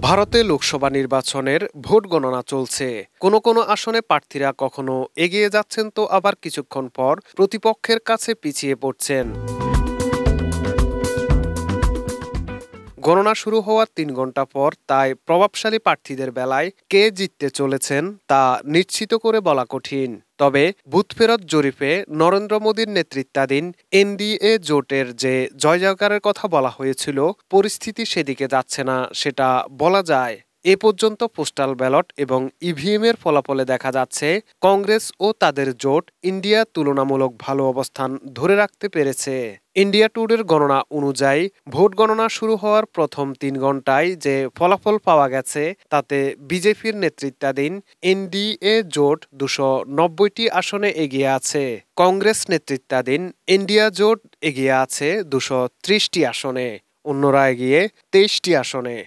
ভারতে লোকসভা নির্বাচনের ভোট গণনা চলছে। কোনো কোনো আসনে প্রার্থীরা কখনো এগিয়ে যাচ্ছেন, তো আবার কিছুক্ষণ পর প্রতিপক্ষের কাছে পিছিয়ে পড়ছেন। গণনা শুরু হওয়ার ৩ ঘণ্টা পর তাই প্রভাবশালী প্রার্থীদের বেলায় কে জিততে চলেছেন তা নিশ্চিত করে বলা কঠিন। তবে বুথফেরত জরিপে নরেন্দ্র মোদীর নেতৃত্বাধীন এনডিএ জোটের যে জয়জয়কারের কথা বলা হয়েছিল, পরিস্থিতি সেদিকে যাচ্ছে না সেটা বলা যায়। এ পর্যন্ত পোস্টাল ব্যালট এবং ইভিএম এর ফলাফলে দেখা যাচ্ছে কংগ্রেস ও তাদের জোট ইন্ডিয়া তুলনামূলক ভালো অবস্থান ধরে রাখতে পেরেছে। ইন্ডিয়া টুডের গণনা অনুযায়ী ভোট গণনা শুরু হওয়ার প্রথম ৩ ঘণ্টায় যে ফলাফল পাওয়া গেছে তাতে বিজেপির নেতৃত্বাধীন এনডিএ জোট ২৯০টি আসনে এগিয়ে আছে। কংগ্রেস নেতৃত্বাধীন ইন্ডিয়া জোট এগিয়ে আছে ২৩০টি আসনে, অন্যরা এগিয়ে ২৩টি আসনে।